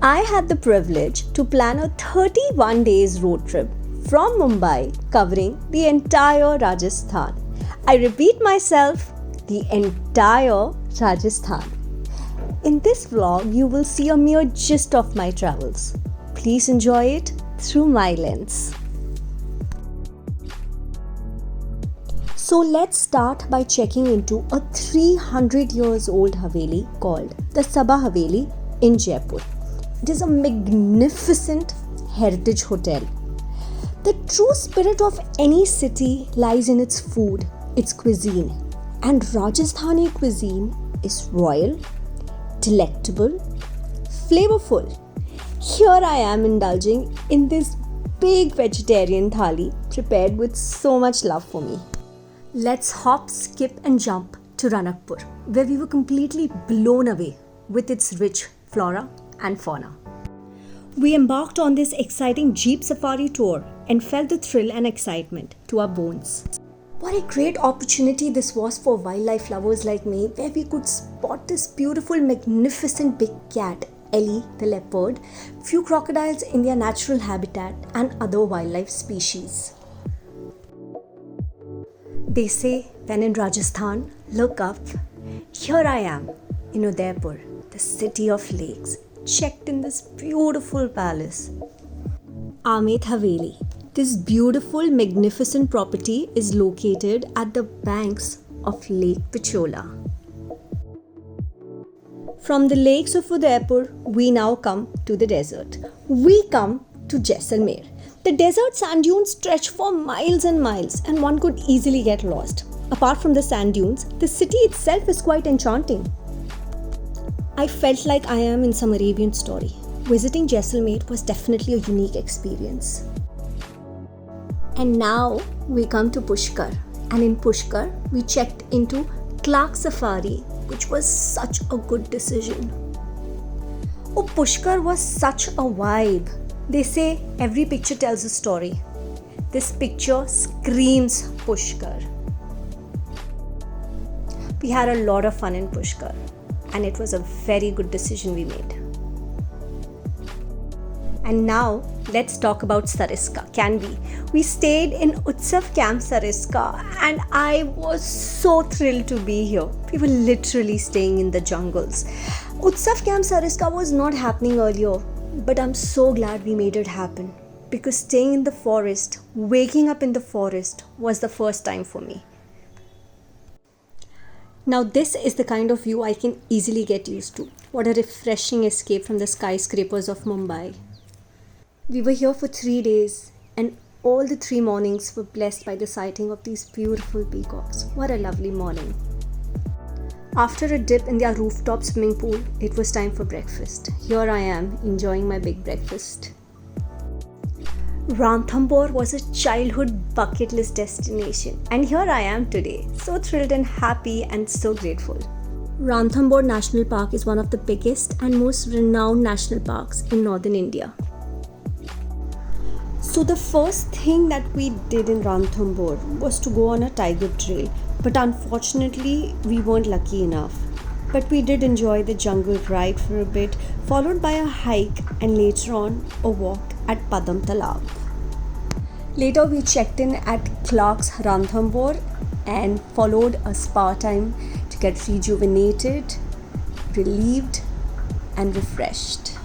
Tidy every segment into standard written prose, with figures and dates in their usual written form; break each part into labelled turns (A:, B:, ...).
A: I had the privilege to plan a 31 days road trip from Mumbai covering the entire Rajasthan. I repeat myself, the entire Rajasthan. In this vlog, you will see a mere gist of my travels. Please enjoy it through my lens. So let's start by checking into a 300 years old Haveli called the Sabha Haveli in Jaipur. It is a magnificent heritage hotel. The true spirit of any city lies in its food, its cuisine. And Rajasthani cuisine is royal, delectable, flavorful. Here I am indulging in this big vegetarian thali prepared with so much love for me. Let's hop, skip and jump to Ranakpur, where we were completely blown away with its rich flora and fauna. We embarked on this exciting jeep safari tour and felt the thrill and excitement to our bones. What a great opportunity this was for wildlife lovers like me, where we could spot this beautiful, magnificent big cat, Ellie the leopard, few crocodiles in their natural habitat and other wildlife species. They say when in Rajasthan, look up. Here I am in Udaipur, the city of lakes, checked in this beautiful palace. Amit Haveli. This beautiful, magnificent property is located at the banks of Lake Pichola. From the lakes of Udaipur, we now come to the desert. We come to Jaisalmer. The desert sand dunes stretch for miles and miles, and one could easily get lost. Apart from the sand dunes, the city itself is quite enchanting. I felt like I am in some Arabian story. Visiting Jaisalmer was definitely a unique experience. And now we come to Pushkar. And in Pushkar, we checked into Clark Safari, which was such a good decision. Oh, Pushkar was such a vibe. They say every picture tells a story. This picture screams Pushkar. We had a lot of fun in Pushkar, and it was a very good decision we made. And now let's talk about Sariska, can we? We stayed in Utsav Camp Sariska, and I was so thrilled to be here. We were literally staying in the jungles. Utsav Camp Sariska was not happening earlier, but I'm so glad we made it happen, because staying in the forest, waking up in the forest was the first time for me. Now this is the kind of view I can easily get used to. What a refreshing escape from the skyscrapers of Mumbai. We were here for 3 days, and all the 3 mornings were blessed by the sighting of these beautiful peacocks. What a lovely morning. After a dip in their rooftop swimming pool, it was time for breakfast. Here I am enjoying my big breakfast. Ranthambore was a childhood bucket list destination, and here I am today, so thrilled and happy and so grateful. Ranthambore National Park is one of the biggest and most renowned national parks in northern India. So the first thing that we did in Ranthambore was to go on a tiger trail, but unfortunately we weren't lucky enough. But we did enjoy the jungle ride for a bit, followed by a hike and later on a walk at Padam Talab. Later we checked in at Clark's Ranthambore and followed a spa time to get rejuvenated, relieved and refreshed.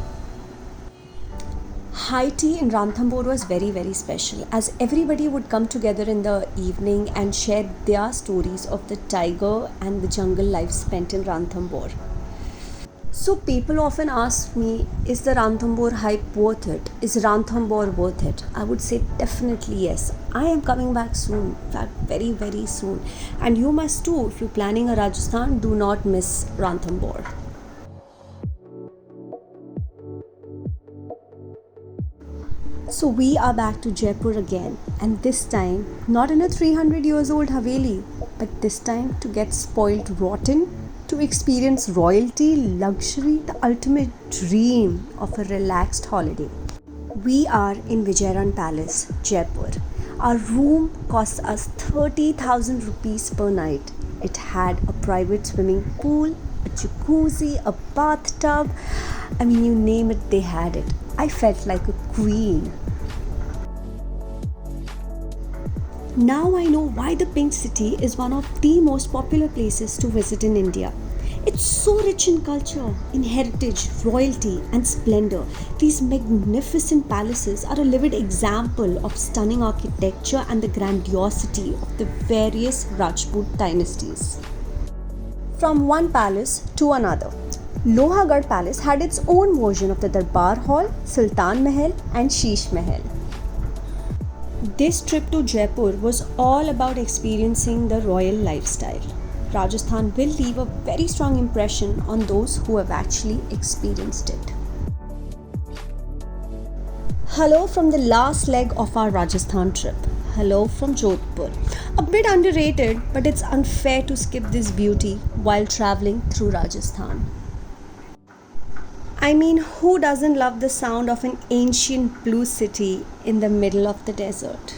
A: High tea in Ranthambore was very, very special, as everybody would come together in the evening and share their stories of the tiger and the jungle life spent in Ranthambore. So people often ask me, is the Ranthambore hype worth it? Is Ranthambore worth it? I would say definitely yes. I am coming back soon, in fact very, very soon. And you must too. If you're planning a Rajasthan, do not miss Ranthambore. So we are back to Jaipur again, and this time not in a 300 years old Haveli, but this time to get spoiled rotten, to experience royalty, luxury, the ultimate dream of a relaxed holiday. We are in Vijayaran Palace, Jaipur. Our room cost us 30,000 rupees per night. It had a private swimming pool, a jacuzzi, a bathtub, I mean, you name it, they had it. I felt like a queen. Now I know why the Pink City is one of the most popular places to visit in India. It's so rich in culture, in heritage, royalty, and splendor. These magnificent palaces are a vivid example of stunning architecture and the grandiosity of the various Rajput dynasties. From one palace to another. Lohagarh Palace had its own version of the Darbar Hall, Sultan Mahal, and Sheesh Mahal. This trip to Jaipur was all about experiencing the royal lifestyle. Rajasthan will leave a very strong impression on those who have actually experienced it. Hello from the last leg of our Rajasthan trip. Hello from Jodhpur. A bit underrated, but it's unfair to skip this beauty while traveling through Rajasthan. I mean, who doesn't love the sound of an ancient blue city in the middle of the desert?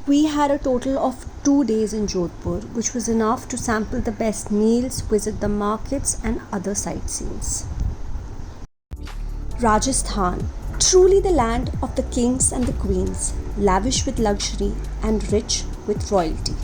A: We had a total of 2 days in Jodhpur, which was enough to sample the best meals, visit the markets, and other sightseeings. Rajasthan, truly the land of the kings and the queens, lavish with luxury and rich with royalty.